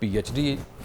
PhD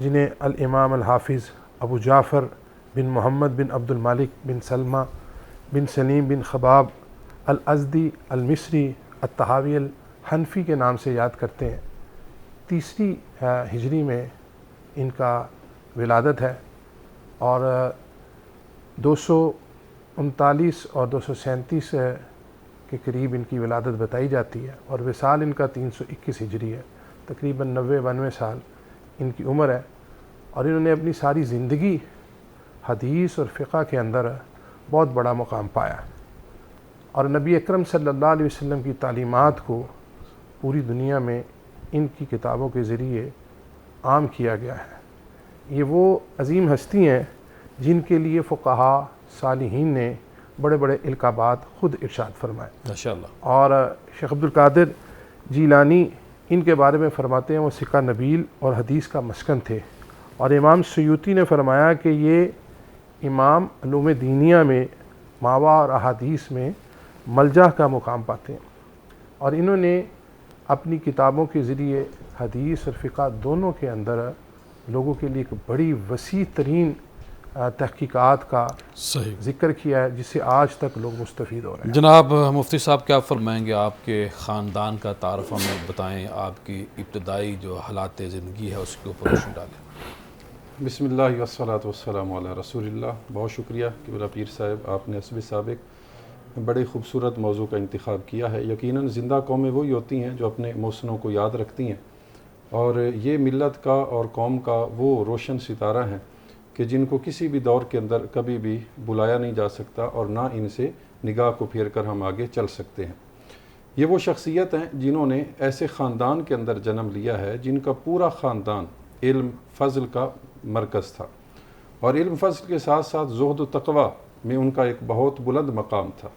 جنہیں الامام الحافظ ابو جعفر بن محمد بن عبد المالک بن سلمہ بن سلیم بن خباب الازدی المصری الطحاوی الحنفی کے نام سے یاد کرتے ہیں۔ 3 ہجری میں ان کا ولادت ہے اور 239 اور 237 کے قریب ان کی ولادت بتائی جاتی ہے، اور وصال ان کا 321 ہجری ہے، تقریباً 90-92 سال ان کی عمر ہے، اور انہوں نے اپنی ساری زندگی حدیث اور فقہ کے اندر بہت بڑا مقام پایا، اور نبی اکرم صلی اللہ علیہ وسلم کی تعلیمات کو پوری دنیا میں ان کی کتابوں کے ذریعے عام کیا گیا ہے۔ یہ وہ عظیم ہستی ہیں جن کے لیے فقہاء صالحین نے بڑے بڑے القابات خود ارشاد فرمائے۔ ماشاءاللہ۔ اور شیخ عبد القادر جیلانی ان کے بارے میں فرماتے ہیں وہ ثقہ نبیل اور حدیث کا مسکن تھے، اور امام سیوطی نے فرمایا کہ یہ امام علوم دینیہ میں ماوا اور احادیث میں ملجا کا مقام پاتے ہیں، اور انہوں نے اپنی کتابوں کے ذریعے حدیث اور فقہ دونوں کے اندر لوگوں کے لیے ایک بڑی وسیع ترین تحقیقات کا صحیح ذکر کیا ہے، جس سے آج تک لوگ مستفید ہو رہے ہیں۔ جناب مفتی صاحب کیا فرمائیں گے؟ آپ کے خاندان کا تعارف ہمیں بتائیں، آپ کی ابتدائی جو حالات زندگی ہے اس کے اوپر روشنی ڈالیں۔ بسم اللہ والصلاۃ والسلام علی رسول اللہ۔ بہت شکریہ کہ میرا پیر صاحب آپ نے حسب سابق بڑے خوبصورت موضوع کا انتخاب کیا ہے۔ یقیناً زندہ قومیں وہی ہوتی ہیں جو اپنے محسنوں کو یاد رکھتی ہیں، اور یہ ملت کا اور قوم کا وہ روشن ستارہ ہیں کہ جن کو کسی بھی دور کے اندر کبھی بھی بلایا نہیں جا سکتا، اور نہ ان سے نگاہ کو پھیر کر ہم آگے چل سکتے ہیں۔ یہ وہ شخصیت ہیں جنہوں نے ایسے خاندان کے اندر جنم لیا ہے جن کا پورا خاندان علم فضل کا مرکز تھا، اور علم فضل کے ساتھ ساتھ زہد و تقوی میں ان کا ایک بہت بلند مقام تھا۔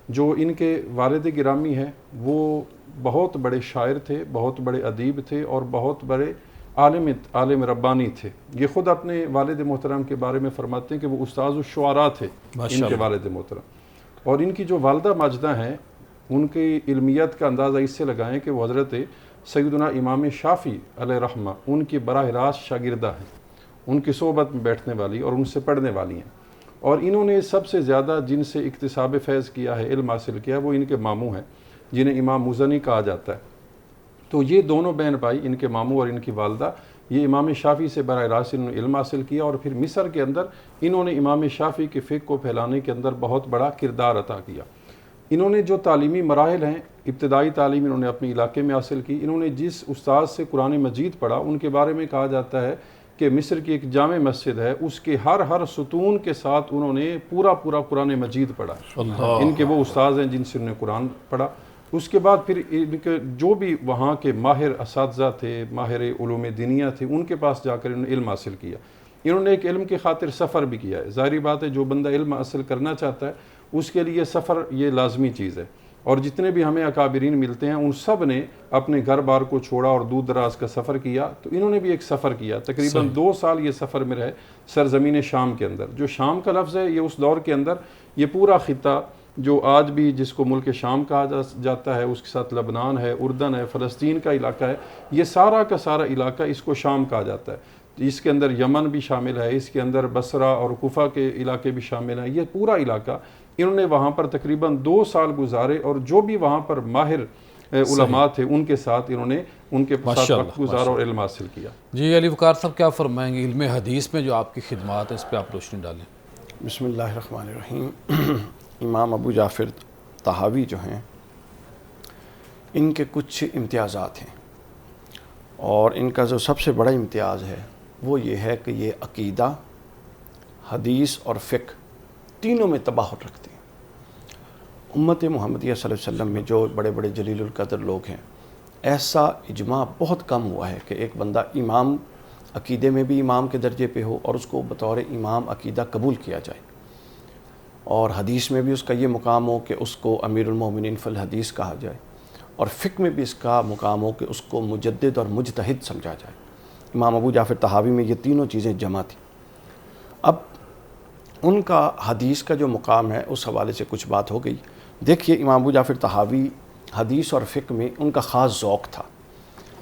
جو ان کے والد گرامی ہیں وہ بہت بڑے شاعر تھے، بہت بڑے ادیب تھے، اور بہت بڑے عالم ربانی تھے۔ یہ خود اپنے والد محترم کے بارے میں فرماتے ہیں کہ وہ استاذ الشعراء تھے ان کے والد محترم، اور ان کی جو والدہ ماجدہ ہیں ان کی علمیت کا اندازہ اس سے لگائیں کہ وہ حضرت سیدنا امام شافعی علیہ رحمہ ان کی براہ راست شاگردہ ہیں، ان کی صحبت میں بیٹھنے والی اور ان سے پڑھنے والی ہیں، اور انہوں نے سب سے زیادہ جن سے اکتساب فیض کیا ہے، علم حاصل کیا، وہ ان کے ماموں ہیں جنہیں امام مزنی کہا جاتا ہے۔ تو یہ دونوں بہن بھائی، ان کے ماموں اور ان کی والدہ، یہ امام شافعی سے براہ راست انہوں نے علم حاصل کیا، اور پھر مصر کے اندر انہوں نے امام شافعی کے فقہ کو پھیلانے کے اندر بہت بڑا کردار عطا کیا۔ انہوں نے جو تعلیمی مراحل ہیں، ابتدائی تعلیم انہوں نے اپنے علاقے میں حاصل کی۔ انہوں نے جس استاد سے قرآن مجید پڑھا ان کے بارے میں کہا جاتا ہے کہ مصر کی ایک جامع مسجد ہے، اس کے ہر ستون کے ساتھ انہوں نے پورا قرآن مجید پڑھا۔ ان کے وہ استاذ ہیں جن سے انہوں نے قرآن پڑھا۔ اس کے بعد پھر ان کے جو بھی وہاں کے ماہر اساتذہ تھے، ماہر علوم دینیہ تھے، ان کے پاس جا کر انہوں نے علم حاصل کیا۔ انہوں نے ایک علم کی خاطر سفر بھی کیا ہے۔ ظاہری بات ہے جو بندہ علم حاصل کرنا چاہتا ہے اس کے لیے سفر یہ لازمی چیز ہے، اور جتنے بھی ہمیں اکابرین ملتے ہیں ان سب نے اپنے گھر بار کو چھوڑا اور دور دراز کا سفر کیا، تو انہوں نے بھی ایک سفر کیا۔ تقریباً 2 سال یہ سفر میں رہے سرزمین شام کے اندر۔ جو شام کا لفظ ہے یہ اس دور کے اندر یہ پورا خطہ جو آج بھی جس کو ملک شام کہا جاتا ہے، اس کے ساتھ لبنان ہے، اردن ہے، فلسطین کا علاقہ ہے، یہ سارا کا سارا علاقہ اس کو شام کہا جاتا ہے۔ اس کے اندر یمن بھی شامل ہے، اس کے اندر بصرہ اور کوفہ کے علاقے بھی شامل ہیں۔ یہ پورا علاقہ انہوں نے وہاں پر تقریباً 2 سال گزارے، اور جو بھی وہاں پر ماہر علماء تھے ان کے ساتھ انہوں نے ان کے ساتھ وقت گزارا اور علم حاصل کیا۔ جی علی وقار صاحب کیا فرمائیں گے؟ علم حدیث میں جو آپ کی خدمات ہیں اس پہ آپ روشنی ڈالیں۔ بسم اللہ الرحمن الرحیم۔ امام ابو جعفر طحاوی جو ہیں ان کے کچھ امتیازات ہیں، اور ان کا جو سب سے بڑا امتیاز ہے وہ یہ ہے کہ یہ عقیدہ، حدیث اور فقہ تینوں میں تباہر رکھتے ہیں۔ امت محمدیہ صلی اللہ علیہ وسلم میں جو بڑے بڑے جلیل القدر لوگ ہیں، ایسا اجماع بہت کم ہوا ہے کہ ایک بندہ امام عقیدے میں بھی امام کے درجے پہ ہو اور اس کو بطور امام عقیدہ قبول کیا جائے، اور حدیث میں بھی اس کا یہ مقام ہو کہ اس کو امیر المومنین فی الحدیث کہا جائے، اور فقہ میں بھی اس کا مقام ہو کہ اس کو مجدد اور مجتہد سمجھا جائے۔ امام ابو جعفر طحاوی میں یہ تینوں چیزیں جمع تھیں۔ اب ان کا حدیث کا جو مقام ہے اس حوالے سے کچھ بات ہو گئی۔ دیکھیے امام ابو جعفر طحاوی حدیث اور فقہ میں ان کا خاص ذوق تھا۔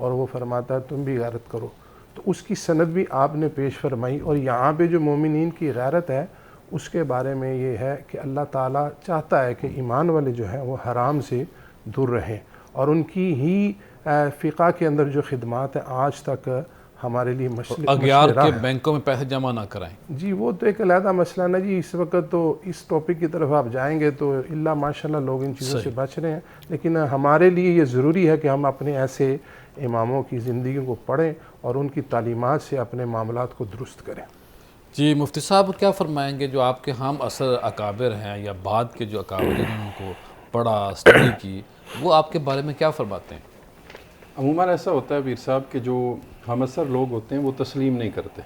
اور وہ فرماتا ہے تم بھی غیرت کرو. تو اس کی سند بھی آپ نے پیش فرمائی. اور یہاں پہ جو مومنین کی غیرت ہے اس کے بارے میں یہ ہے کہ اللہ تعالیٰ چاہتا ہے کہ ایمان والے جو ہیں وہ حرام سے دور رہیں, اور ان کی ہی فقہ کے اندر جو خدمات ہیں آج تک ہمارے لیے اغیار کے بینکوں میں پیسے جمع نہ کرائیں. جی وہ تو ایک علیحدہ مسئلہ نا جی. اس وقت تو اس ٹاپک کی طرف آپ جائیں گے تو اللہ ماشاءاللہ لوگ ان چیزوں سے بچ رہے ہیں, لیکن ہمارے لیے یہ ضروری ہے کہ ہم اپنے ایسے اماموں کی زندگی کو پڑھیں اور ان کی تعلیمات سے اپنے معاملات کو درست کریں. جی مفتی صاحب کیا فرمائیں گے جو آپ کے ہم اثر اکابر ہیں یا بعد کے جو اکابر جنہوں نے ان کو پڑھا اسٹڈی کی, وہ آپ کے بارے میں کیا فرماتے ہیں؟ عموماً ایسا ہوتا ہے پیر صاحب کہ جو ہم اثر لوگ ہوتے ہیں وہ تسلیم نہیں کرتے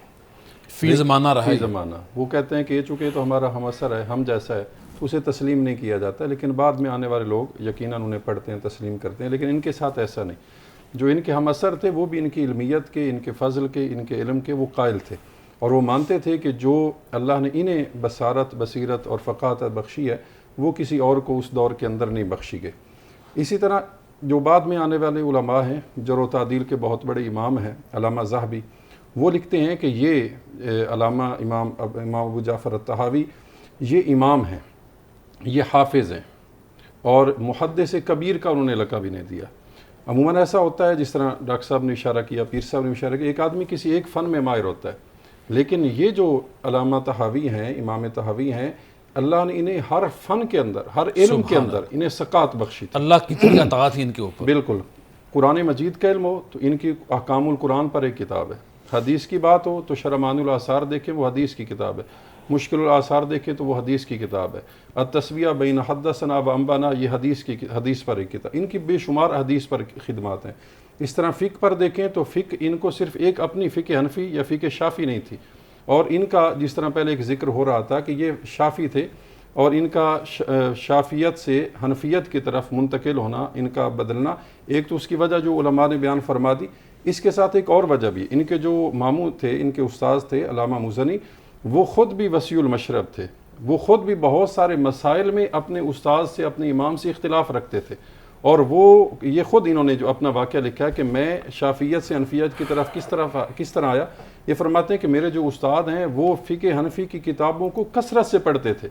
فی زمانہ رہا فی زمانہ. وہ کہتے ہیں کہ یہ چونکہ تو ہمارا ہم اثر ہے, ہم جیسا ہے, تو اسے تسلیم نہیں کیا جاتا. لیکن بعد میں آنے والے لوگ یقیناً انہیں پڑھتے ہیں, تسلیم کرتے ہیں. لیکن ان کے ساتھ ایسا نہیں. جو ان کے ہم اثر تھے وہ بھی ان کی علمیت کے, ان کے فضل کے, ان کے علم کے وہ قائل تھے, اور وہ مانتے تھے کہ جو اللہ نے انہیں بصارت, بصیرت اور فقاہت بخشی ہے وہ کسی اور کو اس دور کے اندر نہیں بخشی گئی. اسی طرح جو بعد میں آنے والے علماء ہیں, جرح و تعدیل کے بہت بڑے امام ہیں علامہ ذہبی, وہ لکھتے ہیں کہ یہ علامہ امام ابو جعفر الطحاوی یہ امام ہیں, یہ حافظ ہیں, اور محدث کبیر کا انہوں نے لقب انہیں دیا. عموماً ایسا ہوتا ہے جس طرح ڈاکٹر صاحب نے اشارہ کیا, پیر صاحب نے اشارہ کیا, ایک آدمی کسی ایک فن میں ماہر ہوتا ہے, لیکن یہ جو علامہ طحاوی ہیں, امام طحاوی ہیں, اللہ نے انہیں ہر فن کے اندر, ہر علم کے اندر انہیں ثقات بخشی تھی. اللہ کی کتنی عطا تھی ان کے اوپر. بالکل. قرآن مجید کا علم ہو تو ان کی احکام القرآن پر ایک کتاب ہے. حدیث کی بات ہو تو شرمان الاثار دیکھیں وہ حدیث کی کتاب ہے. مشکل الاثار دیکھیں تو وہ حدیث کی کتاب ہے. التسویہ بین حدثنا و انبانا یہ حدیث پر ایک کتاب. ان کی بے شمار حدیث پر خدمات ہیں. اس طرح فقہ پر دیکھیں تو فقہ ان کو صرف ایک اپنی فقہ حنفی یا فقہ شافی نہیں تھی, اور ان کا جس طرح پہلے ایک ذکر ہو رہا تھا کہ یہ شافی تھے, اور ان کا شافیت سے حنفیت کی طرف منتقل ہونا, ان کا بدلنا, ایک تو اس کی وجہ جو علماء نے بیان فرما دی. اس کے ساتھ ایک اور وجہ بھی, ان کے جو ماموں تھے, ان کے استاذ تھے علامہ مزنی, وہ خود بھی وسیع المشرب تھے. وہ خود بھی بہت سارے مسائل میں اپنے استاذ سے, اپنے امام سے اختلاف رکھتے تھے, اور وہ یہ خود انہوں نے جو اپنا واقعہ لکھا ہے کہ میں شافیت سے حنفیت کی طرف کس طرح آیا. یہ فرماتے ہیں کہ میرے جو استاد ہیں وہ فقہ حنفی کی کتابوں کو کثرت سے پڑھتے تھے,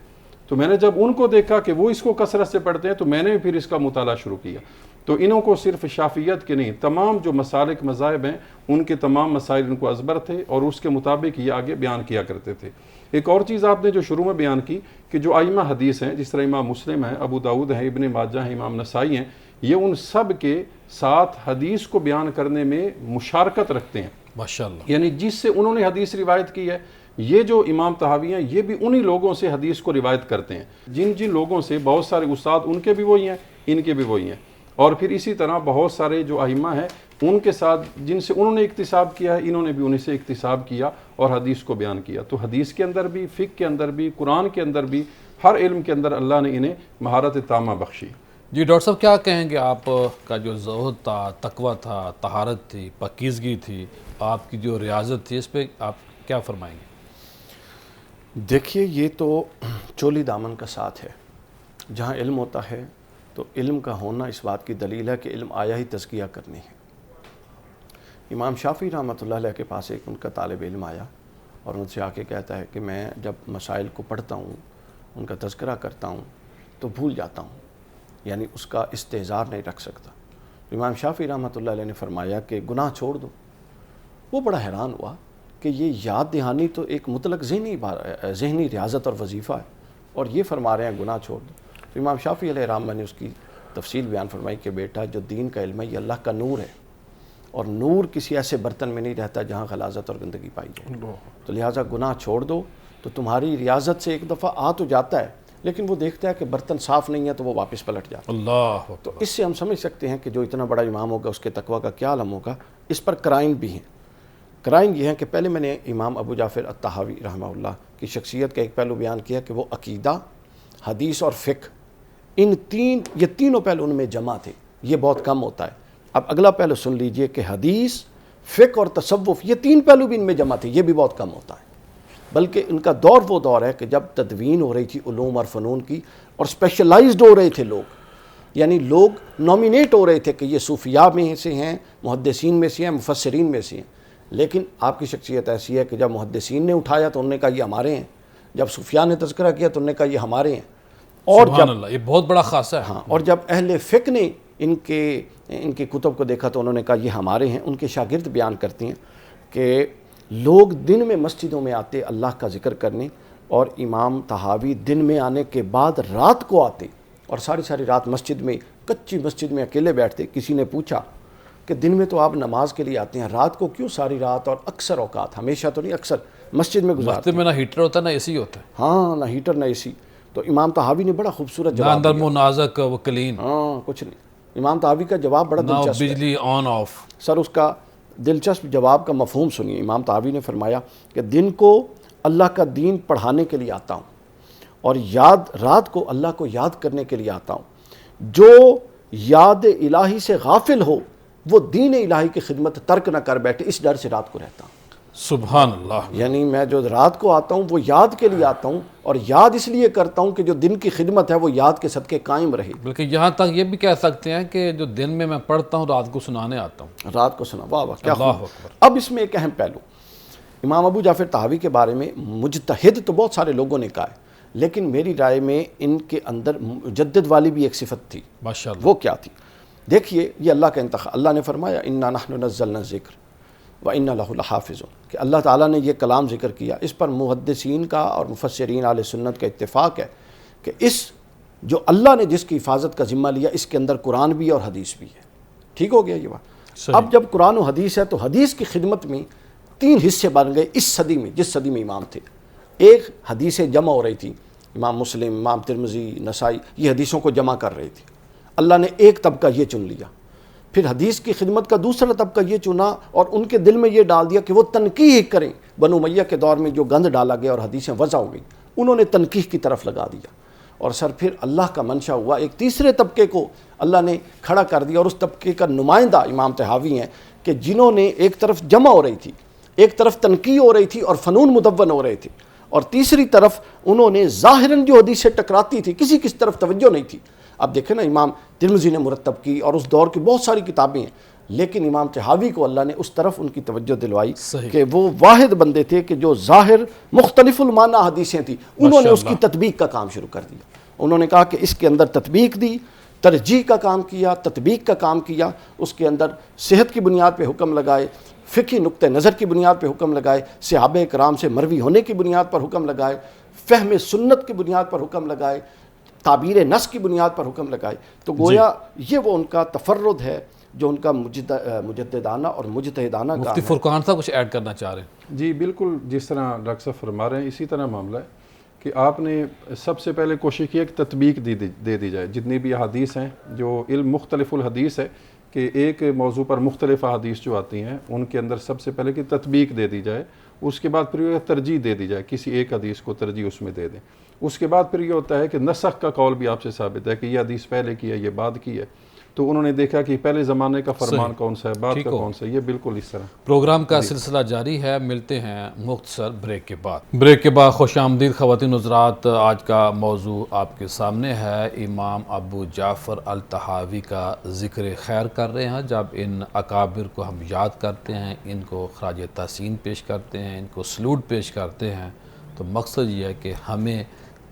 تو میں نے جب ان کو دیکھا کہ وہ اس کو کثرت سے پڑھتے ہیں تو میں نے پھر اس کا مطالعہ شروع کیا. تو انہوں کو صرف شافیت کے نہیں, تمام جو مسالک مذاہب ہیں ان کے تمام مسائل ان کو ازبر تھے, اور اس کے مطابق یہ آگے بیان کیا کرتے تھے. ایک اور چیز آپ نے جو شروع میں بیان کی کہ جو ائمہ حدیث ہیں, جس طرح امام مسلم ہیں, ابو داؤد ہیں, ابن ماجہ ہیں, امام نسائی ہیں, یہ ان سب کے ساتھ حدیث کو بیان کرنے میں مشارکت رکھتے ہیں ماشاءاللہ. یعنی جس سے انہوں نے حدیث روایت کی ہے, یہ جو امام طحاوی ہیں یہ بھی انہی لوگوں سے حدیث کو روایت کرتے ہیں. جن لوگوں سے بہت سارے استاد ان کے بھی وہی ہیں, ان کے بھی وہی ہیں, اور پھر اسی طرح بہت سارے جو ائمہ ہیں ان کے ساتھ جن سے انہوں نے اکتساب کیا ہے, انہوں نے بھی انہیں سے اکتساب کیا اور حدیث کو بیان کیا. تو حدیث کے اندر بھی, فقہ کے اندر بھی, قرآن کے اندر بھی, ہر علم کے اندر اللہ نے انہیں مہارت تامہ بخشی. جی ڈاکٹر صاحب کیا کہیں گے, آپ کا جو زہد تھا, تقویٰ تھا, طہارت تھی, پاکیزگی تھی, آپ کی جو ریاضت تھی, اس پہ آپ کیا فرمائیں گے؟ دیکھیے یہ تو چولی دامن کا ساتھ ہے. جہاں علم ہوتا ہے تو علم کا ہونا اس بات کی دلیل ہے کہ علم آیا ہی تزکیہ کرنی ہے. امام شافعی رحمۃ اللہ علیہ کے پاس ایک ان کا طالب علم آیا اور ان سے آ کے کہتا ہے کہ میں جب مسائل کو پڑھتا ہوں, ان کا تذکرہ کرتا ہوں تو بھول جاتا ہوں, یعنی اس کا استحضار نہیں رکھ سکتا. امام شافعی رحمۃ اللہ علیہ نے فرمایا کہ گناہ چھوڑ دو. وہ بڑا حیران ہوا کہ یہ یاد دہانی تو ایک مطلق ذہنی ریاضت اور وظیفہ ہے, اور یہ فرما رہے ہیں گناہ چھوڑ دو. تو امام شافعی علیہ الرحمہ نے اس کی تفصیل بیان فرمائی کہ بیٹا جو دین کا علم ہے یہ اللہ کا نور ہے, اور نور کسی ایسے برتن میں نہیں رہتا جہاں غلاظت اور گندگی پائی جائے. تو لہٰذا گناہ چھوڑ دو. تو تمہاری ریاضت سے ایک دفعہ آ تو جاتا ہے, لیکن وہ دیکھتا ہے کہ برتن صاف نہیں ہے تو وہ واپس پلٹ جاتا ہے. اللہ. تو اس سے ہم سمجھ سکتے ہیں کہ جو اتنا بڑا امام ہوگا اس کے تقویٰ کا کیا عالم ہوگا. اس پر قرائن بھی ہیں. قرائن یہ ہیں کہ پہلے میں نے امام ابو جعفر الطحاوی رحمہ اللہ کی شخصیت کا ایک پہلو بیان کیا کہ وہ عقیدہ, حدیث اور فقہ, یہ تینوں پہلو ان میں جمع تھے. یہ بہت کم ہوتا ہے. اب اگلا پہلو سن لیجئے کہ حدیث, فقہ اور تصوف, یہ تین پہلو بھی ان میں جمع تھے. یہ بھی بہت کم ہوتا ہے. بلکہ ان کا دور وہ دور ہے کہ جب تدوین ہو رہی تھی علوم اور فنون کی, اور اسپیشلائزڈ ہو رہے تھے لوگ. یعنی لوگ نومینیٹ ہو رہے تھے کہ یہ صوفیاء میں سے ہیں، محدثین میں سے ہیں، مفسرین میں سے ہیں، لیکن آپ کی شخصیت ایسی ہے کہ جب محدثین نے اٹھایا تو انہوں نے کہا یہ ہمارے ہیں، جب صوفیاء نے تذکرہ کیا تو انہوں نے کہا یہ ہمارے ہیں، اور سبحان اللہ، یہ بہت بڑا خاصہ ہے. ہاں، اور جب اہل فقہ نے ان کے کتب کو دیکھا تو انہوں نے کہا یہ ہمارے ہیں. ان کے شاگرد بیان کرتے ہیں کہ لوگ دن میں مسجدوں میں آتے اللہ کا ذکر کرنے، اور امام طحاوی دن میں آنے کے بعد رات کو آتے اور ساری رات مسجد میں، کچی مسجد میں اکیلے بیٹھتے. کسی نے پوچھا کہ دن میں تو آپ نماز کے لیے آتے ہیں، رات کو کیوں ساری رات اور اکثر اوقات، ہمیشہ تو نہیں، اکثر مسجد میں گزارتے مسجد میں نہ ہیٹر ہوتا ہے نہ اے سی ہوتا ہے، ہاں، نہ ہیٹر نہ اے سی. تو امام طحاوی نے بڑا خوبصورت نہ جواب اندر دیا. منازک و کلین، ہاں، کچھ نہیں. امام طحاوی کا جواب بڑا نہ دلچسپ ہے. بجلی آن آف. سر اس کا دلچسپ جواب کا مفہوم سنیے. امام طحاوی نے فرمایا کہ دن کو اللہ کا دین پڑھانے کے لیے آتا ہوں، اور رات کو اللہ کو یاد کرنے کے لیے آتا ہوں. جو یاد الہی سے غافل ہو وہ دین الہی کی خدمت ترک نہ کر بیٹھے، اس ڈر سے رات کو رہتا ہوں. سبحان اللہ. یعنی میں جو رات کو آتا ہوں وہ یاد کے لیے آتا ہوں، اور یاد اس لیے کرتا ہوں کہ جو دن کی خدمت ہے وہ یاد کے صدقے قائم رہے. بلکہ یہاں تک یہ بھی کہہ سکتے ہیں کہ جو دن میں پڑھتا ہوں رات کو سنانے آتا ہوں. رات کو سنا، واہ واہ کیا اللہ خوب. اکبر. اب اس میں ایک اہم پہلو، امام ابو جعفر طحاوی کے بارے میں مجتہد تو بہت سارے لوگوں نے کہا ہے، لیکن میری رائے میں ان کے اندر مجدد والی بھی ایک صفت تھی. ماشاءاللہ. وہ کیا تھی؟ دیکھیے، یہ اللہ کا انتخاب. اللہ نے فرمایا انا نحن نزلنا الذکر وَإِنَّ لَهُ لَحَافِظُونَ، کہ اللہ تعالیٰ نے یہ کلام ذکر کیا. اس پر محدثین کا اور مفسرین اہل سنت کا اتفاق ہے کہ جو اللہ نے جس کی حفاظت کا ذمہ لیا اس کے اندر قرآن بھی اور حدیث بھی ہے. ٹھیک ہو گیا یہ بات؟ صحیح. اب جب قرآن و حدیث ہے تو حدیث کی خدمت میں 3 حصے بن گئے اس صدی میں، جس صدی میں امام تھے. ایک حدیثیں جمع ہو رہی تھی، امام مسلم، امام ترمذی، نسائی یہ حدیثوں کو جمع کر رہے تھے. اللہ نے ایک طبقہ یہ چن لیا. پھر حدیث کی خدمت کا دوسرا طبقہ یہ چنا اور ان کے دل میں یہ ڈال دیا کہ وہ تنقیح کریں. بنو امیہ کے دور میں جو گند ڈالا گیا اور حدیثیں وضع ہو گئیں، انہوں نے تنقیح کی طرف لگا دیا. اور سر پھر اللہ کا منشا ہوا، ایک تیسرے طبقے کو اللہ نے کھڑا کر دیا، اور اس طبقے کا نمائندہ امام طحاوی ہیں کہ جنہوں نے ایک طرف جمع ہو رہی تھی، ایک طرف تنقیح ہو رہی تھی اور فنون مدون ہو رہے تھے، اور تیسری طرف انہوں نے ظاہراً جو حدیث سے ٹکراتی تھی کسی کس طرف توجہ نہیں تھی. اب دیکھیں نا، امام ترمذی نے مرتب کی اور اس دور کی بہت ساری کتابیں ہیں، لیکن امام طحاوی کو اللہ نے اس طرف ان کی توجہ دلوائی صحیح. کہ وہ واحد بندے تھے کہ جو ظاہر مختلف المعنی حدیثیں تھیں انہوں نے اس کی تطبیق کا کام شروع کر دیا. انہوں نے کہا کہ اس کے اندر تطبیق دی، ترجیح کا کام کیا، تطبیق کا کام کیا، اس کے اندر صحت کی بنیاد پہ حکم لگائے، فقہی نقطہ نظر کی بنیاد پہ حکم لگائے، صحابہ کرام سے مروی ہونے کی بنیاد پر حکم لگائے، فہم سنت کی بنیاد پر حکم لگائے، تعبیر نص کی بنیاد پر حکم لگائے. تو گویا یہ وہ ان کا تفرد ہے جو ان کا مجددانہ اور مجتہدانہ کام مفتی ہے. فرقان صاحب کچھ ایڈ کرنا چاہ رہے ہیں؟ جی بالکل، جس طرح ڈاکٹر صاحب فرما رہے ہیں اسی طرح معاملہ ہے کہ آپ نے سب سے پہلے کوشش کی کہ تطبیق دے دی جائے. جتنی بھی احادیث ہیں، جو علم مختلف الحدیث ہے کہ ایک موضوع پر مختلف احادیث جو آتی ہیں ان کے اندر سب سے پہلے کہ تطبیق دے دی جائے. اس کے بعد پھر یہ ترجیح دے دی جائے، کسی ایک حدیث کو ترجیح اس میں دے دیں. اس کے بعد پھر یہ ہوتا ہے کہ نسخ کا قول بھی آپ سے ثابت ہے کہ یہ حدیث پہلے کی ہے، یہ بعد کی ہے. تو انہوں نے دیکھا کہ پہلے زمانے کا فرمان کون سا ہے، بعد کا کون سا ہے. یہ بالکل اس طرح پروگرام کا سلسلہ جاری ہے. ملتے ہیں مختصر بریک کے بعد. بریک کے بعد خوش آمدید خواتین حضرات. آج کا موضوع آپ کے سامنے ہے. امام ابو جعفر الطحاوی کا ذکر خیر کر رہے ہیں. جب ان اکابر کو ہم یاد کرتے ہیں، ان کو خراج تحسین پیش کرتے ہیں، ان کو سلوٹ پیش کرتے ہیں، تو مقصد یہ ہے کہ ہمیں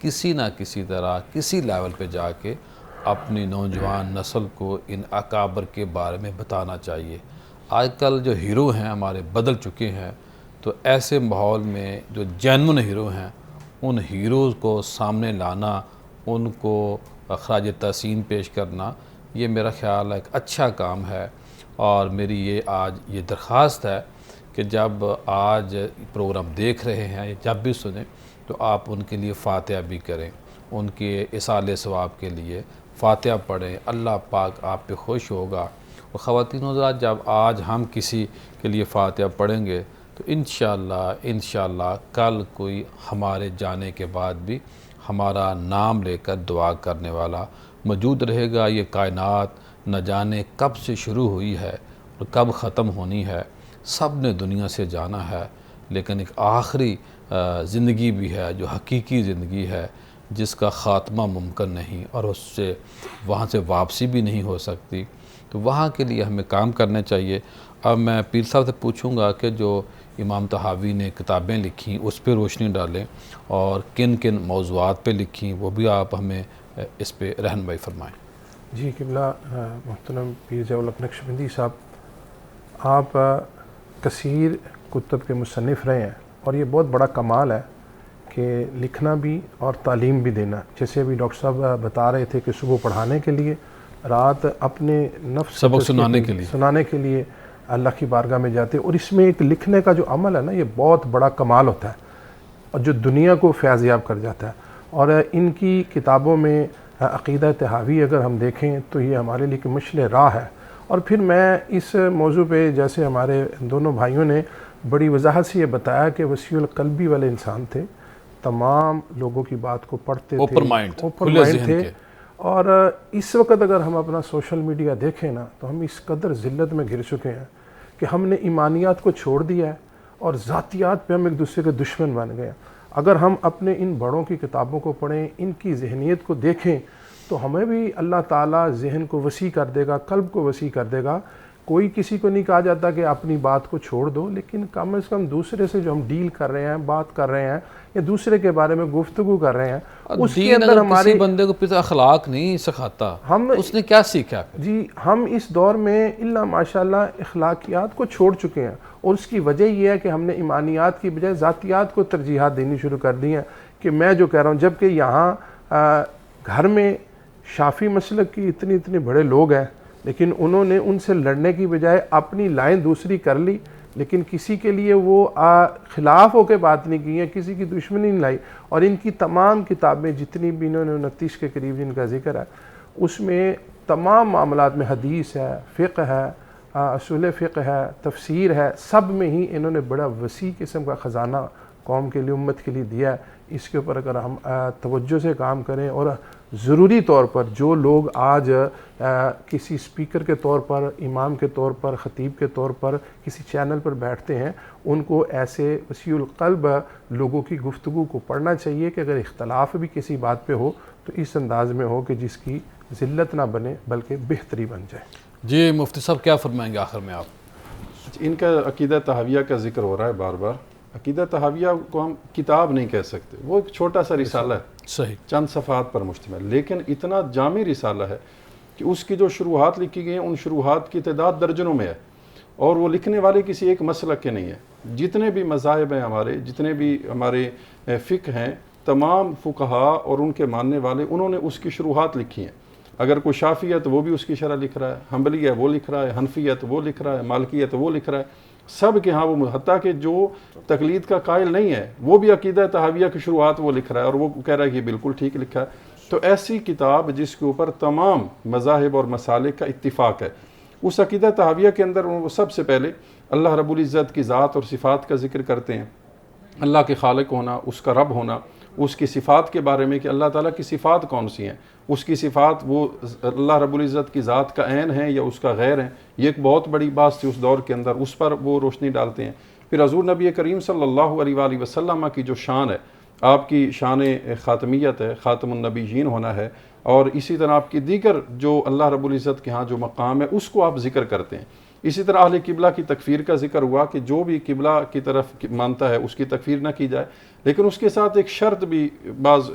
کسی نہ کسی طرح کسی لیول پہ جا کے اپنی نوجوان نسل کو ان اکابر کے بارے میں بتانا چاہیے. آج کل جو ہیرو ہیں ہمارے بدل چکے ہیں، تو ایسے ماحول میں جو جینون ہیرو ہیں ان ہیروز کو سامنے لانا، ان کو خراج تحسین پیش کرنا، یہ میرا خیال ہے ایک اچھا کام ہے. اور میری یہ درخواست ہے کہ جب آج پروگرام دیکھ رہے ہیں یا جب بھی سنیں تو آپ ان کے لیے فاتحہ بھی کریں، ان کے اصال ثواب کے لیے فاتحہ پڑھیں. اللہ پاک آپ پہ خوش ہوگا. اور خواتین حضرات، جب آج ہم کسی کے لیے فاتحہ پڑھیں گے تو انشاءاللہ کل کوئی ہمارے جانے کے بعد بھی ہمارا نام لے کر دعا کرنے والا موجود رہے گا. یہ کائنات نہ جانے کب سے شروع ہوئی ہے اور کب ختم ہونی ہے. سب نے دنیا سے جانا ہے، لیکن ایک آخری زندگی بھی ہے جو حقیقی زندگی ہے، جس کا خاتمہ ممکن نہیں اور اس سے وہاں سے واپسی بھی نہیں ہو سکتی، تو وہاں کے لیے ہمیں کام کرنے چاہیے۔ اب میں پیر صاحب سے پوچھوں گا کہ جو امام طحاوی نے کتابیں لکھیں اس پہ روشنی ڈالیں، اور کن کن موضوعات پہ لکھیں وہ بھی آپ ہمیں اس پہ رہنمائی فرمائیں۔ جی قبلہ محترم پیر ضیاء الحق نقشبندی صاحب، آپ کثیر کتب کے مصنف رہے ہیں، اور یہ بہت بڑا کمال ہے کہ لکھنا بھی اور تعلیم بھی دینا۔ جیسے ابھی ڈاکٹر صاحب بتا رہے تھے کہ صبح پڑھانے کے لیے، رات اپنے نفس سبق سنانے کے لیے اللہ کی بارگاہ میں جاتے، اور اس میں ایک لکھنے کا جو عمل ہے نا، یہ بہت بڑا کمال ہوتا ہے اور جو دنیا کو فیضیاب کر جاتا ہے۔ اور ان کی کتابوں میں عقیدہ طحاوی اگر ہم دیکھیں تو یہ ہمارے لیے ایک مشعل راہ ہے۔ اور پھر میں اس موضوع پہ جیسے ہمارے دونوں بھائیوں نے بڑی وضاحت سے یہ بتایا کہ وسیع القلبی والے انسان تھے، تمام لوگوں کی بات کو پڑھتے تھے، اوپن مائنڈ تھے۔ اور اس وقت اگر ہم اپنا سوشل میڈیا دیکھیں نا، تو ہم اس قدر ذلت میں گر چکے ہیں کہ ہم نے ایمانیات کو چھوڑ دیا ہے اور ذاتیات پہ ہم ایک دوسرے کے دشمن بن گئے ہیں۔ اگر ہم اپنے ان بڑوں کی کتابوں کو پڑھیں، ان کی ذہنیت کو دیکھیں، تو ہمیں بھی اللہ تعالیٰ ذہن کو وسیع کر دے گا، قلب کو وسیع کر دے گا۔ کوئی کسی کو نہیں کہا جاتا کہ اپنی بات کو چھوڑ دو، لیکن کم از کم دوسرے سے جو ہم ڈیل کر رہے ہیں، بات کر رہے ہیں، یا دوسرے کے بارے میں گفتگو کر رہے ہیں، اس کے اندر ہمارے کسی بندے کو پتہ اخلاق نہیں سکھاتا، اس نے کیا سیکھا؟ جی ہم اس دور میں الا ماشاءاللہ اخلاقیات کو چھوڑ چکے ہیں، اور اس کی وجہ یہ ہے کہ ہم نے ایمانیات کی بجائے ذاتیات کو ترجیحات دینی شروع کر دی ہیں کہ میں جو کہہ رہا ہوں، جبکہ یہاں گھر میں شافی مسلک کی اتنے بڑے لوگ ہیں، لیکن انہوں نے ان سے لڑنے کی بجائے اپنی لائن دوسری کر لی، لیکن کسی کے لیے وہ خلاف ہو کے بات نہیں کی ہے، کسی کی دشمنی نہیں لائی۔ اور ان کی تمام کتابیں جتنی بھی انہوں نے 29 کے قریب جن کا ذکر ہے، اس میں تمام معاملات میں حدیث ہے، فقہ ہے، اصول فقہ ہے، تفسیر ہے، سب میں ہی انہوں نے بڑا وسیع قسم کا خزانہ قوم کے لیے، امت کے لیے دیا ہے۔ اس کے اوپر اگر ہم توجہ سے کام کریں، اور ضروری طور پر جو لوگ آج کسی سپیکر کے طور پر، امام کے طور پر، خطیب کے طور پر کسی چینل پر بیٹھتے ہیں، ان کو ایسے وسیع القلب لوگوں کی گفتگو کو پڑھنا چاہیے کہ اگر اختلاف بھی کسی بات پہ ہو تو اس انداز میں ہو کہ جس کی ذلت نہ بنے بلکہ بہتری بن جائے۔ جی مفتی صاحب کیا فرمائیں گے آخر میں آپ؟ ان کا عقیدہ طحاویہ کا ذکر ہو رہا ہے بار بار۔ عقیدہ طحاویہ کو ہم کتاب نہیں کہہ سکتے، وہ ایک چھوٹا سا رسالہ ہے، صحیح، چند صفحات پر مشتمل، لیکن اتنا جامع رسالہ ہے کہ اس کی جو شروحات لکھی گئی ہیں، ان شروحات کی تعداد درجنوں میں ہے، اور وہ لکھنے والے کسی ایک مسلک کے نہیں ہیں۔ جتنے بھی مذاہب ہیں ہمارے، جتنے بھی ہمارے فقہ ہیں، تمام فقہا اور ان کے ماننے والے، انہوں نے اس کی شروحات لکھی ہیں۔ اگر کوئی شافعی ہے تو وہ بھی اس کی شرح لکھ رہا ہے، حنبلی ہے وہ لکھ رہا ہے، حنفی ہے تو وہ لکھ رہا ہے، مالکی ہے تو وہ لکھ رہا ہے، سب کے ہاں وہ، حتیٰ کہ جو تقلید کا قائل نہیں ہے وہ بھی عقیدہ طحاویہ کی شروحات وہ لکھ رہا ہے، اور وہ کہہ رہا ہے کہ یہ بالکل ٹھیک لکھا ہے۔ تو ایسی کتاب جس کے اوپر تمام مذاہب اور مسالک کا اتفاق ہے، اس عقیدہ طحاویہ کے اندر وہ سب سے پہلے اللہ رب العزت کی ذات اور صفات کا ذکر کرتے ہیں، اللہ کے خالق ہونا، اس کا رب ہونا، اس کی صفات کے بارے میں کہ اللہ تعالیٰ کی صفات کون سی ہیں، اس کی صفات وہ اللہ رب العزت کی ذات کا عین ہے یا اس کا غیر ہے، یہ ایک بہت بڑی بات تھی اس دور کے اندر، اس پر وہ روشنی ڈالتے ہیں۔ پھر حضور نبی کریم صلی اللہ علیہ وآلہ وسلم کی جو شان ہے، آپ کی شان خاتمیت ہے، خاتم النبیین ہونا ہے، اور اسی طرح آپ کی دیگر جو اللہ رب العزت کے ہاں جو مقام ہے اس کو آپ ذکر کرتے ہیں۔ اسی طرح اہل قبلہ کی تکفیر کا ذکر ہوا کہ جو بھی قبلہ کی طرف مانتا ہے اس کی تکفیر نہ کی جائے، لیکن اس کے ساتھ ایک شرط بھی بعض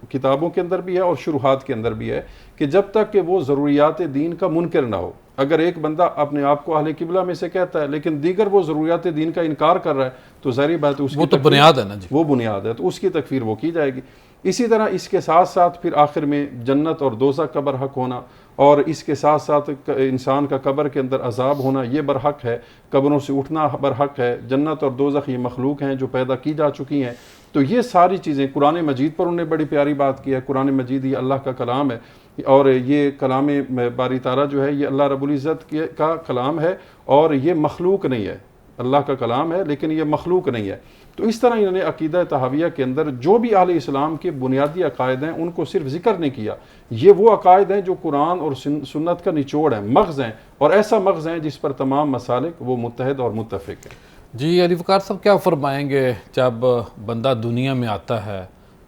کتابوں کے اندر بھی ہے اور شروحات کے اندر بھی ہے کہ جب تک کہ وہ ضروریات دین کا منکر نہ ہو۔ اگر ایک بندہ اپنے آپ کو اہل قبلہ میں سے کہتا ہے لیکن دیگر وہ ضروریات دین کا انکار کر رہا ہے تو ظاہری بات ہے اس کی بنیاد ہے نا جی، وہ بنیاد ہے، تو اس کی تکفیر وہ کی جائے گی۔ اسی طرح اس کے ساتھ ساتھ پھر آخر میں جنت اور دوزخ کا برحق ہونا، اور اس کے ساتھ ساتھ انسان کا قبر کے اندر عذاب ہونا یہ برحق ہے، قبروں سے اٹھنا برحق ہے، جنت اور دوزخ یہ مخلوق ہیں جو پیدا کی جا چکی ہیں۔ تو یہ ساری چیزیں قرآن مجید پر انہوں نے بڑی پیاری بات کی ہے۔ قرآن مجید یہ اللہ کا کلام ہے، اور یہ کلام باری تعالیٰ جو ہے یہ اللہ رب العزت کا کلام ہے، اور یہ مخلوق نہیں ہے، اللہ کا کلام ہے لیکن یہ مخلوق نہیں ہے۔ تو اس طرح انہوں نے عقیدہ طحاویہ کے اندر جو بھی اہل اسلام کے بنیادی عقائد ہیں ان کو صرف ذکر نہیں کیا، یہ وہ عقائد ہیں جو قرآن اور سنت کا نچوڑ ہیں، مغز ہیں، اور ایسا مغز ہیں جس پر تمام مسالک وہ متحد اور متفق ہیں۔ جی علی وقار صاحب کیا فرمائیں گے، جب بندہ دنیا میں آتا ہے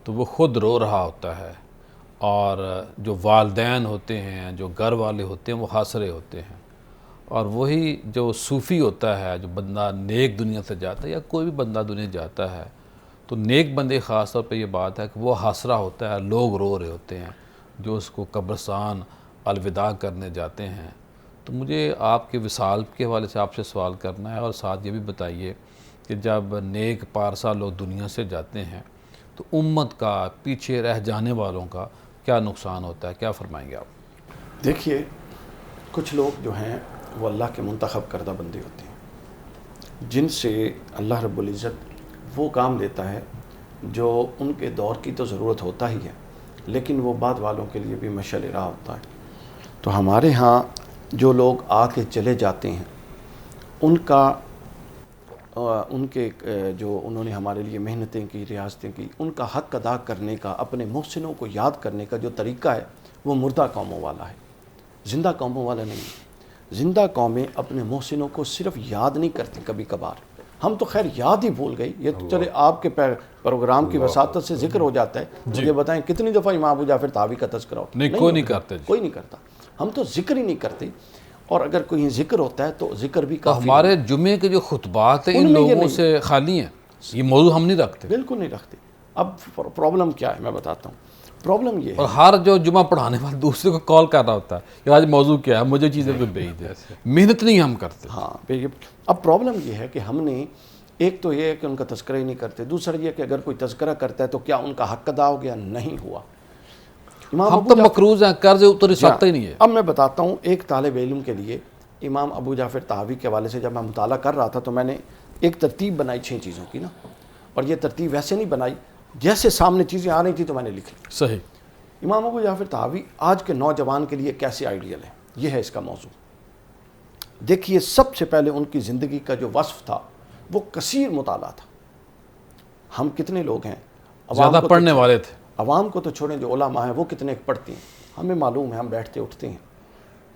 تو وہ خود رو رہا ہوتا ہے، اور جو والدین ہوتے ہیں، جو گھر والے ہوتے ہیں، وہ ہنس رہے ہوتے ہیں. اور وہی جو صوفی ہوتا ہے، جو بندہ نیک دنیا سے جاتا ہے، یا کوئی بھی بندہ دنیا جاتا ہے، تو نیک بندے خاص طور پہ یہ بات ہے کہ وہ ہنس رہا ہوتا ہے، لوگ رو رہے ہوتے ہیں جو اس کو قبرستان الوداع کرنے جاتے ہیں. تو مجھے آپ کے وصال کے حوالے سے آپ سے سوال کرنا ہے، اور ساتھ یہ بھی بتائیے کہ جب نیک پارسا لوگ دنیا سے جاتے ہیں تو امت کا، پیچھے رہ جانے والوں کا کیا نقصان ہوتا ہے؟ کیا فرمائیں گے آپ؟ دیکھیے، کچھ لوگ جو ہیں وہ اللہ کے منتخب کردہ بندے ہوتے ہیں، جن سے اللہ رب العزت وہ کام دیتا ہے جو ان کے دور کی تو ضرورت ہوتا ہی ہے، لیکن وہ بعد والوں کے لیے بھی مشعل راہ ہوتا ہے. تو ہمارے ہاں جو لوگ آ کے چلے جاتے ہیں، ان کے جو انہوں نے ہمارے لیے محنتیں کی، ریاستیں کی، ان کا حق ادا کرنے کا، اپنے محسنوں کو یاد کرنے کا جو طریقہ ہے وہ مردہ قوموں والا ہے، زندہ قوموں والا نہیں ہے. زندہ قومیں اپنے محسنوں کو صرف یاد نہیں کرتی کبھی کبھار. ہم تو خیر یاد ہی بھول گئی. یہ تو چلے آپ کے پروگرام کی وساطت سے ذکر ہو جاتا ہے. مجھے بتائیں کتنی دفعہ امام ابو جعفر طحاوی کا تذکرہ ہوتا ہے؟ کوئی نہیں کرتے. کوئی نہیں کرتا. ہم تو ذکر ہی نہیں کرتے، اور اگر کوئی ذکر ہوتا ہے تو ذکر بھی کافی. ہمارے جمعے کے جو خطبات ہیں ان لوگوں سے خالی ہیں، یہ موضوع ہم نہیں رکھتے. بالکل نہیں رکھتے. اب پرابلم کیا ہے میں بتاتا ہوں. پرابلم یہ ہے، اور ہر جو جمعہ پڑھانے والا دوسرے کو کال کر رہا ہوتا ہے کہ آج موضوع کیا ہے، مجھے چیزیں پہ بھیج دیں. محنت نہیں ہم کرتے. ہاں. اب پرابلم یہ ہے کہ ہم نے، ایک تو یہ ہے کہ ان کا تذکرہ ہی نہیں کرتے، دوسرا یہ کہ اگر کوئی تذکرہ کرتا ہے تو کیا ان کا حق ادا ہو گیا؟ نہیں ہوا. ہم تو مقروض ہیں، قرض اتر سکتا ہی نہیں ہے. اب میں بتاتا ہوں، ایک طالب علم کے لیے امام ابو جعفر طحاوی کے حوالے سے جب میں مطالعہ کر رہا تھا تو میں نے ایک ترتیب بنائی 6 چیزوں کی نا، اور یہ ترتیب ویسے نہیں بنائی، جیسے سامنے چیزیں آ رہی تھی تو میں نے لکھ لی. صحیح. امام ابو جعفر طحاوی آج کے نوجوان کے لیے کیسے آئیڈیل ہے، یہ ہے اس کا موضوع. دیکھیے، سب سے پہلے ان کی زندگی کا جو وصف تھا وہ کثیر مطالعہ تھا. ہم کتنے لوگ ہیں زیادہ پڑھنے والے تھے؟ عوام کو تو چھوڑیں، جو علماء ہیں وہ کتنے پڑھتے ہیں. ہمیں معلوم ہے، ہم بیٹھتے اٹھتے ہیں،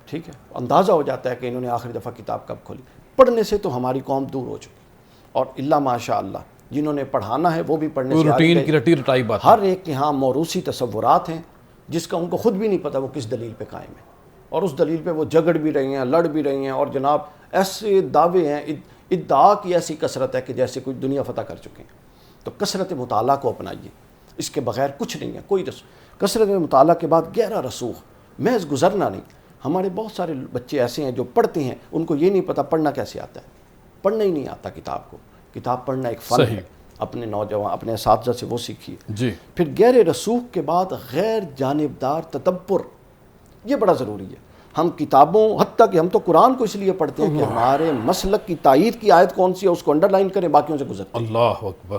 ٹھیک ہے، اندازہ ہو جاتا ہے کہ انہوں نے آخری دفعہ کتاب کب کھولی. پڑھنے سے تو ہماری قوم دور ہو چکی، اور اللہ ماشاء اللہ جنہوں نے پڑھانا ہے وہ بھی پڑھنے سے روٹین کی رٹی رٹائی بات. ہر ایک کے ہاں موروثی تصورات ہیں جس کا ان کو خود بھی نہیں پتہ وہ کس دلیل پہ قائم ہے، اور اس دلیل پہ وہ جھگڑ بھی رہی ہیں، لڑ بھی رہی ہیں، اور جناب ایسے دعوے ہیں، ادعا کی ایسی کثرت ہے کہ جیسے کوئی دنیا فتح کر چکے ہیں. تو کثرت مطالعہ کو اپنائیے، اس کے بغیر کچھ نہیں ہے. کوئی کثرت مطالعہ کے بعد گہرا رسوخ، محض گزرنا نہیں. ہمارے بہت سارے بچے ایسے ہیں جو پڑھتے ہیں، ان کو یہ نہیں پتہ پڑھنا کیسے آتا ہے. پڑھنا ہی نہیں آتا کتاب کو. کتاب پڑھنا ایک فن ہے. اپنے نوجوان، اپنے اساتذہ سے وہ سیکھیے. جی. پھر گہرے رسوخ کے بعد غیر جانبدار تدبر، یہ بڑا ضروری ہے. ہم کتابوں، حتیٰ کہ ہم تو قرآن کو اس لیے پڑھتے ہیں کہ ہمارے مسلک کی تائید کی آیت کون سی ہے اس کو انڈر لائن کریں، باقیوں سے گزرتے ہیں. اللہ اکبر.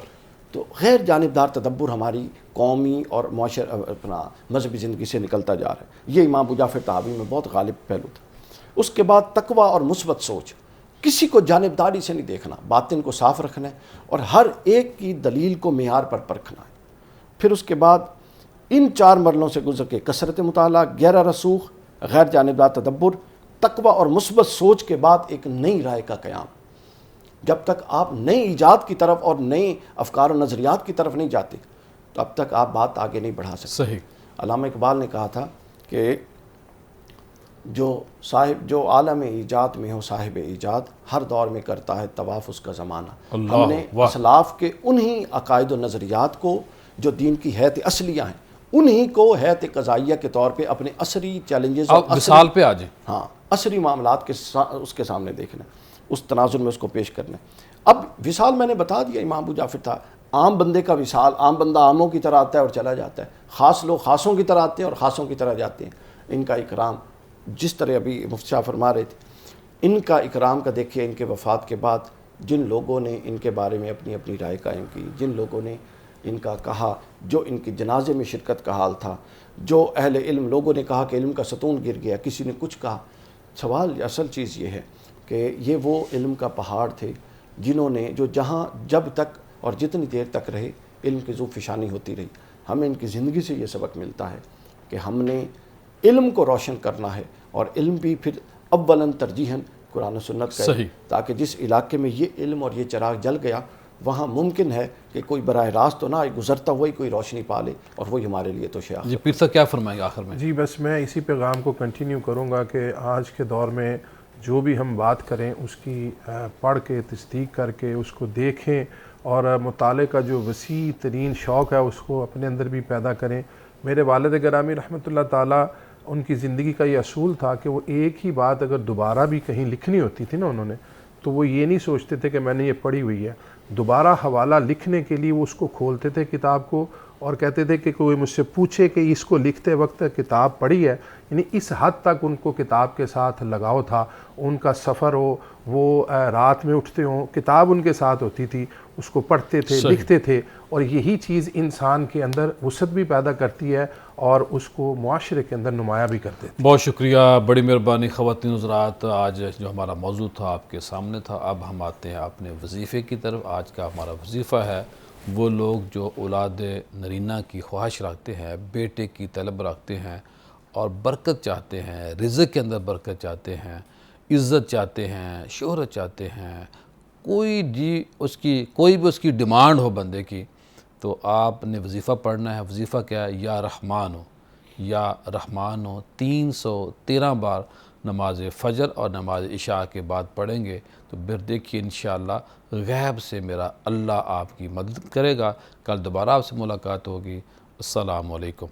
تو غیر جانبدار تدبر ہماری قومی اور اپنا مذہبی زندگی سے نکلتا جا رہا ہے. یہ امام ابو جعفر طحاوی میں بہت غالب پہلو تھا. اس کے بعد تقویٰ اور مثبت سوچ، کسی کو جانبداری سے نہیں دیکھنا، باطن کو صاف رکھنا ہے، اور ہر ایک کی دلیل کو معیار پر پرکھنا ہے. پھر اس کے بعد ان 4 مرحلوں سے گزر کے کثرت مطالعہ، گہرا رسوخ، غیر جانبدار تدبر، تقویٰ اور مثبت سوچ کے بعد ایک نئی رائے کا قیام. جب تک آپ نئی ایجاد کی طرف اور نئے افکار و نظریات کی طرف نہیں جاتے تو اب تک آپ بات آگے نہیں بڑھا سکتے. صحیح. علامہ اقبال نے کہا تھا کہ جو عالم ایجاد میں ہو صاحب ایجاد، ہر دور میں کرتا ہے طواف اس کا زمانہ. ہم نے اسلاف کے انہی عقائد و نظریات کو جو دین کی حیت اصلیہ ہیں، انہی کو حیت قضائیہ کے طور پہ اپنے عصری چیلنجز اور مثال پہ آ جائیں. ہاں، عصری معاملات کے اس کے سامنے دیکھنا، اس تناظر میں اس کو پیش کرنا. اب وصال میں نے بتا دیا، امام ابو جعفر تھا عام بندے کا وصال. عام بندہ عاموں کی طرح آتا ہے اور چلا جاتا ہے، خاص لوگ خاصوں کی طرح آتے ہیں اور خاصوں کی طرح جاتے ہیں. ان کا اکرام، جس طرح ابھی مفتی صاحب فرما رہے تھے، ان کا اکرام کا دیکھیے. ان کے وفات کے بعد جن لوگوں نے ان کے بارے میں اپنی اپنی رائے قائم کی، جن لوگوں نے ان کا کہا، جو ان کی جنازے میں شرکت کا حال تھا، جو اہل علم لوگوں نے کہا کہ علم کا ستون گر گیا، کسی نے کچھ کہا. سوال اصل چیز یہ ہے کہ یہ وہ علم کا پہاڑ تھے جنہوں نے جو جہاں جب تک اور جتنی دیر تک رہے علم کی ذو فشانی ہوتی رہی. ہمیں ان کی زندگی سے یہ سبق ملتا ہے کہ ہم نے علم کو روشن کرنا ہے، اور علم بھی پھر اولاً ترجیحاً قرآن و سنت کا ہے، تاکہ جس علاقے میں یہ علم اور یہ چراغ جل گیا وہاں ممکن ہے کہ کوئی براہ راست تو نہ گزرتا ہوا ہی کوئی روشنی پا لے، اور وہی ہمارے لیے تو شیخ۔ جی پیر صاحب کیا فرمائیں گے آخر میں؟ جی بس میں اسی پیغام کو کنٹینیو کروں گا کہ آج کے دور میں جو بھی ہم بات کریں اس کی پڑھ کے تصدیق کر کے اس کو دیکھیں، اور مطالعے کا جو وسیع ترین شوق ہے اس کو اپنے اندر بھی پیدا کریں۔ میرے والد گرامی رحمۃ اللہ تعالیٰ، ان کی زندگی کا یہ اصول تھا کہ وہ ایک ہی بات اگر دوبارہ بھی کہیں لکھنی ہوتی تھی نا انہوں نے، تو وہ یہ نہیں سوچتے تھے کہ میں نے یہ پڑھی ہوئی ہے، دوبارہ حوالہ لکھنے کے لیے وہ اس کو کھولتے تھے کتاب کو، اور کہتے تھے کہ کوئی مجھ سے پوچھے کہ اس کو لکھتے وقت کتاب پڑھی ہے، یعنی اس حد تک ان کو کتاب کے ساتھ لگاؤ تھا۔ ان کا سفر ہو، وہ رات میں اٹھتے ہوں، کتاب ان کے ساتھ ہوتی تھی، اس کو پڑھتے تھے، لکھتے تھے، اور یہی چیز انسان کے اندر وسعت بھی پیدا کرتی ہے اور اس کو معاشرے کے اندر نمایاں بھی کرتے تھے۔ بہت شکریہ، بڑی مہربانی خواتین حضرات۔ آج جو ہمارا موضوع تھا آپ کے سامنے تھا، اب ہم آتے ہیں اپنے وظیفے کی طرف۔ آج کا ہمارا وظیفہ ہے وہ لوگ جو اولاد نرینہ کی خواہش رکھتے ہیں، بیٹے کی طلب رکھتے ہیں اور برکت چاہتے ہیں، رزق کے اندر برکت چاہتے ہیں، عزت چاہتے ہیں، شہرت چاہتے ہیں، کوئی بھی اس کی ڈیمانڈ ہو بندے کی، تو آپ نے وظیفہ پڑھنا ہے۔ وظیفہ کیا ہے؟ یا رحمان ہو، یا رحمان ہو 313 بار نماز فجر اور نماز عشاء کے بعد پڑھیں گے تو پھر دیکھیے انشاءاللہ غیب سے میرا اللہ آپ کی مدد کرے گا۔ کل دوبارہ آپ سے ملاقات ہوگی۔ السلام علیکم۔